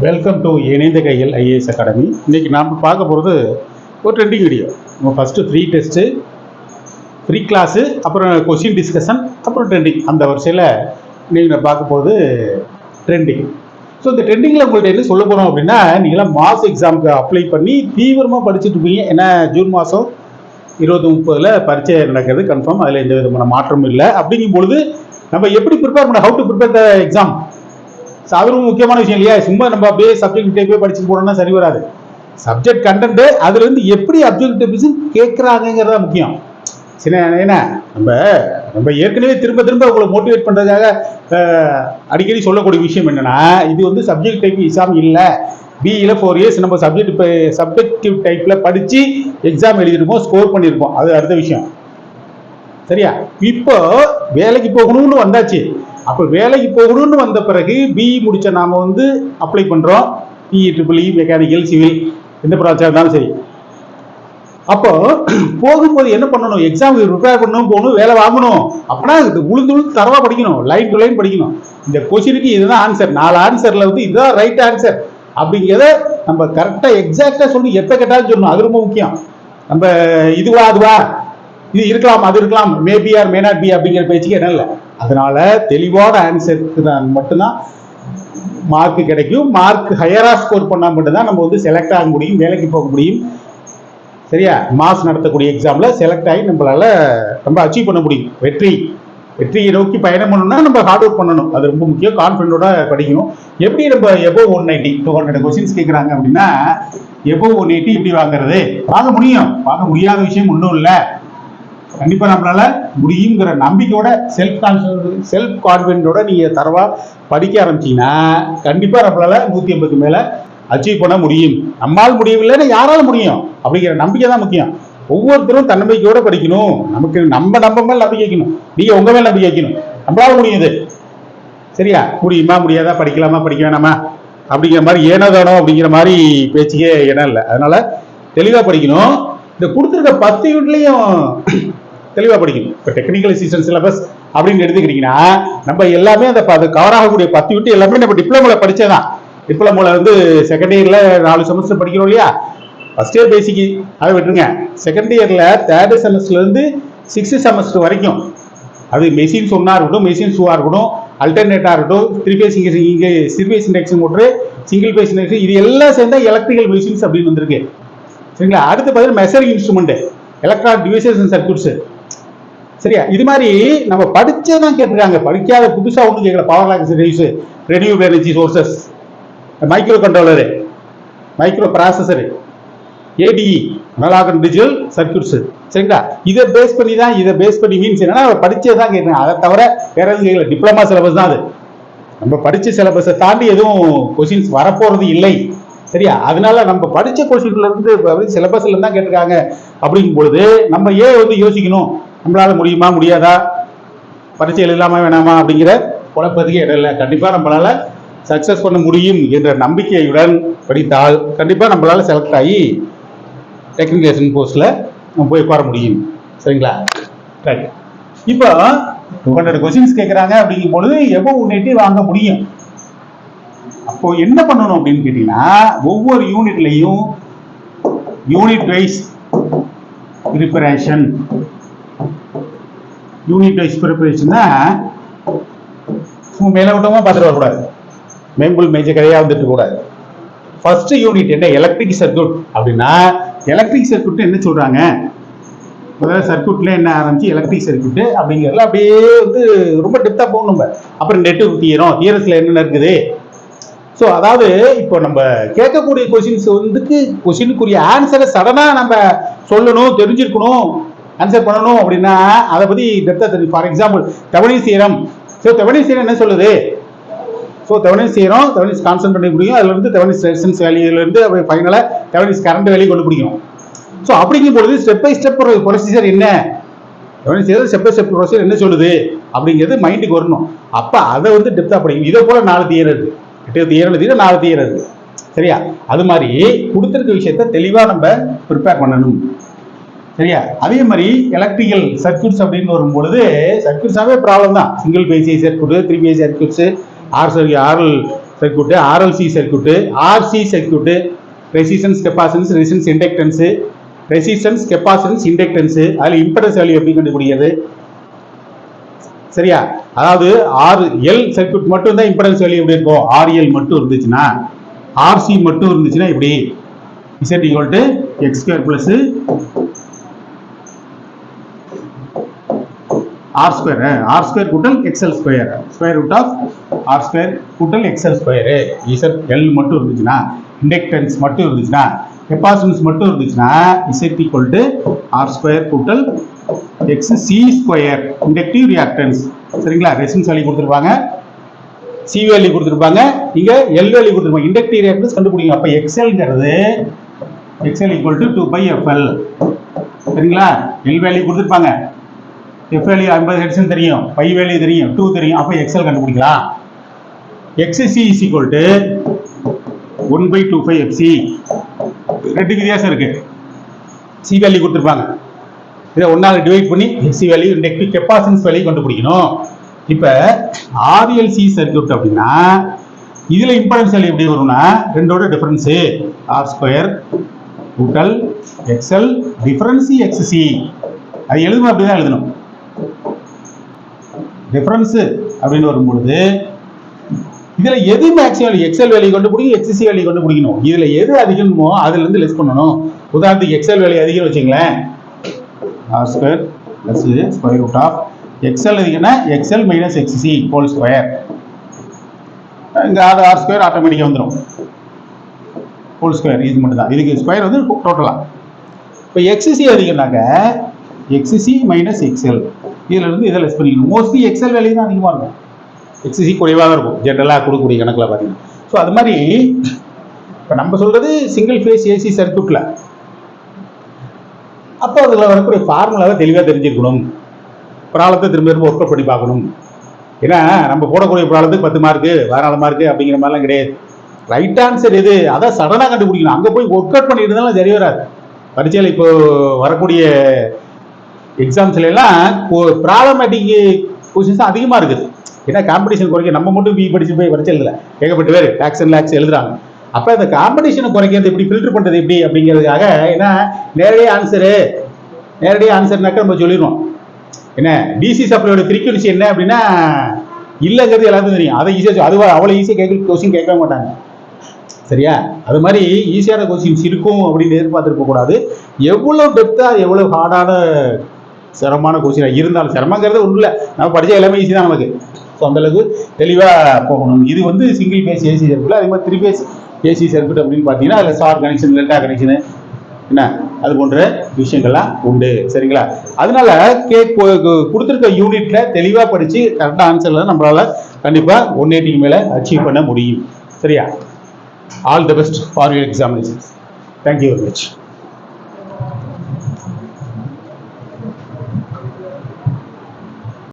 Welcome to இணைந்த கையில் IAS academy. இன்றைக்கி நாம் பார்க்க போகிறது ஒரு ட்ரெண்டிங் வீடியோ. நம்ம ஃபஸ்ட்டு 3 டெஸ்ட்டு, 3 கிளாஸு, அப்புறம் கொஸ்டின் டிஸ்கஷன், அப்புறம் ட்ரெண்டிங். அந்த வரிசையில் நீங்கள் பார்க்க போகிறது ட்ரெண்டிங். ஸோ இந்த ட்ரெண்டிங்கில் உங்கள்கிட்ட என்ன சொல்ல போகிறோம் அப்படின்னா, நீங்களாம் மாஸ் எக்ஸாமுக்கு அப்ளை பண்ணி தீவிரமாக படிச்சுட்டு இருப்பீங்க. ஏன்னா ஜூன் மாதம் 20-30 பரீட்சை நடக்கிறது கன்ஃபார்ம். அதில் எந்த விதமான மாற்றமும் இல்லை. அப்படிங்கும் பொழுது நம்ம எப்படி ப்ரிப்பேர் பண்ண, how to prepare the exam, அதுவும் முக்கியமான விஷயம் இல்லையா? சும்மா நம்ம அப்படியே சப்ஜெக்ட் டைப்பே படிச்சு போனோம்னா சரி வராது. சப்ஜெக்ட் கண்டென்ட் அதுல இருந்து எப்படி அப்ஜெக்டிவ்ஸ் கேட்குறாங்கிறதா முக்கியம். சரி, ஏன்னா நம்ம ஏற்கனவே திரும்ப திரும்ப உங்களை மோட்டிவேட் பண்றதுக்காக அடிக்கடி சொல்லக்கூடிய விஷயம் என்னன்னா, இது வந்து சப்ஜெக்ட் டைப் எக்ஸாம் இல்லை. பிஇல 4 இயர்ஸ் நம்ம சப்ஜெக்டிவ் டைப்ல படிச்சு எக்ஸாம் எழுதிருப்போம், ஸ்கோர் பண்ணியிருப்போம். அது அடுத்த விஷயம். சரியா? இப்போ வேலைக்கு போகணும்னு வந்தாச்சு. அப்போ வேலைக்கு போகணும்னு வந்த பிறகு பிஇ முடிச்ச நாம வந்து அப்ளை பண்றோம். BE, triple E, mechanical, civil, எந்த ப்ராஜெக்டாக இருந்தாலும் சரி. அப்போ போகும்போது என்ன பண்ணணும்? எக்ஸாமுக்கு ப்ரிப்பேர் பண்ணணும், போகணும், வேலை வாங்கணும். அப்படின்னா உளுந்து தரவா படிக்கணும், லைன் டு லைன் படிக்கணும். இந்த கொஸ்டினுக்கு இதுதான் ஆன்சர், 4 ஆன்சர்ல வந்து இதுதான் ரைட் ஆன்சர் அப்படிங்கிறத நம்ம கரெக்டாக எக்ஸாக்டா சொல்லி எப்போ கேட்டாலும் சொல்லணும். அது ரொம்ப முக்கியம். நம்ம இதுவா அதுவா, இது இருக்கலாம் அது இருக்கலாம், maybe R may not be அப்படிங்கிற பேச்சுக்கு என்ன இல்லை. அதனால தெளிவான ஆன்சருக்கு மட்டும்தான் மார்க் கிடைக்கும். மார்க் ஹையரா ஸ்கோர் பண்ணால் மட்டும்தான் நம்ம வந்து செலக்ட் ஆக முடியும், வேலைக்கு போக முடியும். சரியா? மாஸ் நடத்தக்கூடிய எக்ஸாம்ல செலக்ட் ஆகி நம்மளால நம்ம அச்சீவ் பண்ண முடியும். வெற்றியை நோக்கி பயணம் பண்ணணும்னா நம்ம ஹார்ட் ஒர்க் பண்ணணும். அது ரொம்ப முக்கியம். கான்ஃபிடண்டோட படிக்கணும். எப்படி நம்ம எபோவ் 190 200 கொஸ்டின்ஸ் கேட்குறாங்க அப்படின்னா, எபோவ் 180 எப்படி வாங்குறது? வாங்க முடியும். வாங்க முடியாத விஷயம் ஒன்றும் இல்லை. கண்டிப்பா நம்மளால முடியுங்கிற நம்பிக்கையோட, செல்ஃப் கான்பிடென்டோட நீங்க தரவா படிக்க ஆரம்பிச்சீங்கன்னா கண்டிப்பா நம்மளால 180 மேல அச்சீவ் பண்ண முடியும். நம்மால் முடியவில்லைன்னா யாரால முடியும் அப்படிங்கிற நம்பிக்கை தான் முக்கியம். ஒவ்வொருத்தரும் தன்னம்பிக்கையோட படிக்கணும். நமக்கு நம்ம மேல நம்பிக்கை வைக்கணும். நீங்க உங்க மேல நம்பிக்கை வைக்கணும். நம்மளால முடியுது. சரியா? முடியுமா முடியாதா, படிக்கலாமா படிக்க வேணாமா அப்படிங்கிற மாதிரி ஏனோதானோ அப்படிங்கிற மாதிரி பேச்சுக்கே இடம் இல்லை. அதனால தெளிவா படிக்கணும். இந்த கொடுத்துருக்க 10 யூனிட்லையும் தெளிவாக படிக்கணும். இப்போ டெக்னிக்கல் அசிஸ்டன்ட் சிலபஸ் அப்படின்னு எடுத்துக்கிட்டீங்கன்னா, நம்ம எல்லாமே அந்த கவர் ஆகக்கூடிய 10 யூனிட் எல்லாமே நம்ம டிப்ளமோவில் படித்ததான். டிப்ளமோவில் வந்து செகண்ட் இயரில் 4 செமஸ்டர் படிக்கிறோம் இல்லையா? ஃபர்ஸ்ட் இயர் பேசிக்கு அதை விட்டுருங்க. செகண்ட் இயரில் 3rd செமஸ்டர்லேருந்து 6th செமஸ்டர் வரைக்கும், அது மெஷின்ஸ் ஒன்றா இருக்கட்டும், மெஷின்ஸ் 2 இருக்கட்டும், அல்டர்னேட்டாக இருக்கட்டும், 3 ஃபேஸ் இங்கே சிர்வேஸ் induction motor, single phase induction, இது எல்லாம் சேர்ந்தா எலக்ட்ரிக்கல் மெஷின்ஸ் அப்படின்னு வந்திருக்கு. சரிங்களா? அடுத்து பார்த்தீங்கன்னா measuring instrument, electronic devices and circuits. சரியா? இது மாதிரி நம்ம படிச்சதான் கேட்டிருக்காங்க. படிக்காத புதுசா ஒன்றும் கேட்கல. Power locks device, renewable energy sources, micro controller, micro processor, ADE, analog and digital circuits. சரிங்களா? இதை பேஸ் பண்ணி மீன்ஸ் என்னன்னா படிச்சதான் கேட்குறாங்க. அதை தவிர வேற எதுவும் கேட்கல. டிப்ளமா சிலபஸ் தான் அது. நம்ம படிச்ச சிலபஸை தாண்டி எதுவும் கொஸ்டின்ஸ் வரப்போறது இல்லை. சரியா? அதனால நம்ம படிச்ச கொஸ்டின்ல இருந்து சிலபஸ்ல இருந்தா கேட்டிருக்காங்க. அப்படிங்கும் பொழுது நம்ம ஏன் வந்து யோசிக்கணும், நம்மளால முடியுமா முடியாதா, பரீட்சை எழுதலாமா வேணாமா அப்படிங்கிற குழப்பத்துக்கு இடம் இல்லை. கண்டிப்பா நம்மளால சக்சஸ் பண்ண முடியும் என்ற நம்பிக்கையுடன் படித்தால் கண்டிப்பா நம்மளால செலக்ட் ஆகி டெக்னிக்கல் போஸ்ட்ல நம்ம போய் உட்கார முடியும். சரிங்களா? ரைட். இப்போ 200 கொஸ்டின்ஸ் கேட்குறாங்க அப்படிங்கும் பொழுது எபோவ் 180 வாங்க முடியும். அப்போ என்ன பண்ணணும் அப்படின்னு கேட்டீங்கன்னா, ஒவ்வொரு யூனிட்லையும் unit wise preparation. Unit wise ப்ரிப்பரேஷன்னா மேலோட்டமா பார்த்துட்டு வரக்கூடாது, மேம்புல் மேஜர் கதையா வந்துட்டு கூடாது. ஃபர்ஸ்ட் யூனிட் என்ன? எலக்ட்ரிக் சர்க்யூட் அப்படின்னா, எலக்ட்ரிக் சர்க்யூட் என்ன சொல்றாங்க, முதல்ல சர்க்யூட்ல என்ன ஆரம்பிச்சு எலக்ட்ரிக் சர்க்யூட் அப்படிங்கிறதுல அப்படியே வந்து ரொம்ப டெப்தா போகணும் நம்ம. அப்புறம் நெட்வொர்க் தியரம்ஸ்ல என்னென்ன இருக்குது. ஸோ அதாவது இப்போ நம்ம கேட்கக்கூடிய கொஸ்டின்ஸ் வந்துட்டு கொஸ்டினுக்குரிய ஆன்சரை சடனா நம்ம சொல்லணும், தெரிஞ்சிருக்கணும், ஆன்சர் பண்ணணும் அப்படின்னா அதை பத்தி டெப்தா தெரியும். For example Thevenin's theorem. So Thevenin's theorem என்ன சொல்லுது? So Thevenin's theorem, Thevenin's constant பண்ணி முடியும், அதுல இருந்து தெவெனின்ஸ் ரெசிஸ்டன்ஸ் வேல்யூல இருந்து அப்படியே ஃபைனலா தெவெனின்ஸ் கரண்ட் வேல்யூ கொண்டு பிடிக்கும். ஸோ அப்படிங்கும் பொழுது ஸ்டெப் பை ஸ்டெப் ப்ரொசீஜர் என்ன, Thevenin's theorem step by step procedure என்ன சொல்லுது அப்படிங்கிறது மைண்டுக்கு வரணும். அப்ப அதை வந்து டெப்தா படிக்கணும். இதே போல 4 தியரம் இருக்கு, 8 தியரம் இருக்கு, 4 தியரம் இருக்கு. சரியா? அது மாதிரி கொடுத்திருக்க விஷயத்த தெளிவா நம்ம ப்ரிப்பேர் பண்ணணும். சரியா? அதே மாதிரி எலக்ட்ரிக்கல் சர்க்யூட்ஸ் அப்படின்னு வரும்பொழுது சர்க்யூட்ஸாவே ப்ராப்ளம் தான். Single phase circuit, 3 phase circuits, RL circuit, RLC circuit, RC circuit, resistance capacitance, resistance inductance, resistance capacitance inductance, அதில் இம்படன்ஸ் வேல்யூ எப்படி கண்டுபிடிக்கிறது? சரியா? அதாவது எல் சர்க்யூட் மட்டும் தான் இம்படன்ஸ் வேல்யூ எப்படி இருக்கும்? ஆர்எல் மட்டும் இருந்துச்சுன்னா, ஆர்சி மட்டும் இருந்துச்சுன்னா இப்படி Z equal to x square plus r square கூட்டல் xl square, square root of r square கூட்டல் xl square. ZL மட்டும் இருந்துச்சுன்னா, இண்டக்டன்ஸ் மட்டும் இருந்துச்சுன்னா, கெப்பாசிட்டன்ஸ் மட்டும் இருந்துச்சுன்னா Z equal to r square கூட்டல் xc square, இண்டக்டிவ் ரியாக்டன்ஸ். சரிங்களா? ரெசிஸ்டன்ஸ் வேல்யூ கொடுத்துருப்பாங்க, C வேல்யூ கொடுத்துருப்பாங்க, இங்க L வேல்யூ கொடுத்துருப்பாங்க. இண்டக்டிவ் ரியாக்டன்ஸ் கண்டுபிடிங்க. அப்ப XLங்கிறது XL equal to 2 pi FL. சரிங்களா? L வேல்யூ கொடுத்துருப்பாங்க, F வேல்யூ 50 ஹெர்ட்ஸ் தெரியும், பை வேல்யூ தெரியும், 2 தெரியும். அப்ப XL கண்டுபிடிக்கலாம். XC is equal to 1/2 FC. ரெண்டு வித்தியாசம் இருக்கு. C வேல்யூ கொடுத்துருப்பாங்க, இதை ஒன்னால டிவைட் பண்ணி XC value, inductive capacitance value கண்டுபிடிக்கணும். இப்ப RLC சர்க்யூட் அப்படின்னா இதுல இம்படன்ஸ் வேல்யூ எப்படி வரும்னா, ரெண்டோட டிஃபரன்ஸ் R ஸ்கொயர் கூட்டல் XL டிஃபரன்ஸ் XC. அது எழுதணும், அப்படிதான் எழுதணும். டிஃபரன்ஸ் அப்படின்னு வரும்பொழுது இதுல எது மேக்ஸிமம் XL வேல்யூ கண்டுபிடிக்கும், XC வேல்யூ கண்டுபிடிக்கணும். இதுல எது அதிகமோ அதுல இருந்து லெஸ் பண்ணணும். உதாரணத்துக்கு XL வேல்யூ அதிகம் வச்சுங்களேன், R square plus square root of XL அதிகம்னா XL minus XC whole square. இங்க R ஸ்கொயர் ஆட்டோமேட்டிக்கா வந்துடும், ஹோல் ஸ்கொயர் இது மட்டும் தான். இதுக்கு ஸ்கொயர் வந்து டோட்டலா. இப்போ XC அதிகம்னாக்க XC மைனஸ் XL, இதுல இருந்து இதை லெஸ் பண்ணிக்கணும். மோஸ்ட்லி XL வேல்யூ தான் அதிகமாக இருக்கும், XC குறைவாக இருக்கும் ஜென்ரலாக கொடுக்கக்கூடிய கணக்கில் பார்த்தீங்கன்னா. ஸோ அது மாதிரி இப்போ நம்ம சொல்றது சிங்கிள் ஃபேஸ் AC சர்க்யூட்ல, அப்போ அதில் வரக்கூடிய ஃபார்முலாவை தெளிவாக தெரிஞ்சிருக்கணும். ப்ராப்ளத்தை திரும்ப திரும்ப ஒர்க் அவுட் பண்ணி பார்க்கணும். ஏன்னா நம்ம போடக்கூடிய ப்ராப்ளத்துக்கு 10 மார்க்கு 14 மார்க்கு அப்படிங்கிற மாதிரிலாம் கிடையாது. ரைட் ஆன்சர் எது அதான் சடனாக கண்டுபிடிக்கணும். அங்கே போய் ஒர்க் அவுட் பண்ணிட்டு இருந்தாலும் சரி வராது. பரீட்சையில் இப்போ வரக்கூடிய எக்ஸாம்ஸ்ல எல்லாம் ப்ராப்ளமேட்டிக் கொஸ்டின்ஸ் அதிகமாக இருக்குது. ஏன்னா காம்படிஷன் குறைக்க நம்ம மட்டும் பி படிச்சு போய் பரீட்சை எழுதல, ஏகப்பட்ட பேர் லேக்ஸ் அண்ட் லேக்ஸ் எழுதுறாங்க. அப்போ இந்த காம்படிஷனை குறைக்கிறது எப்படி, ஃபில்டர் பண்ணுறது எப்படி அப்படிங்கிறதுக்காக, ஏன்னா நேரடியாக ஆன்சர்னாக்க நம்ம சொல்லிடுவோம். என்ன டிசி சப்ளையோட ஃப்ரீக்வன்சி என்ன அப்படின்னா இல்லைங்கிறது எல்லாத்துக்கும் தெரியும். அதை ஈஸியாக அது அவ்வளோ ஈஸியாக கொஸ்டின் கேட்க மாட்டாங்க. சரியா? அது மாதிரி ஈஸியான கொஸ்டின்ஸ் இருக்கும் அப்படின்னு எதிர்பார்த்துருக்க கூடாது. எவ்வளோ டெப்த்தாக எவ்வளோ ஹார்டான சிரமமான கொஸ்டினாக இருந்தாலும், சிரமங்கிறது ஒன்றும் இல்லை, நம்ம படித்த எல்லாமே ஈஸி தான் நமக்கு. ஸோ அந்தளவுக்கு தெளிவாக போகணும். இது வந்து சிங்கிள் ஃபேஸ் ஏசி சர்க்யூட். அதே மாதிரி 3 ஃபேஸ் ஏசி சர்க்யூட் அப்படின்னு பார்த்தீங்கன்னா அதில் ஸ்டார் கனெக்ஷன், டெல்டா கனெக்ஷனு, என்ன அது போன்ற விஷயங்கள்லாம் உண்டு. சரிங்களா? அதனால கொடுத்துருக்க யூனிட்ல தெளிவாக படித்து கரெக்டாக ஆன்சர்ல நம்மளால கண்டிப்பாக 180 மேலே அச்சீவ் பண்ண முடியும். சரியா? All the best for your examinations. Thank you very much.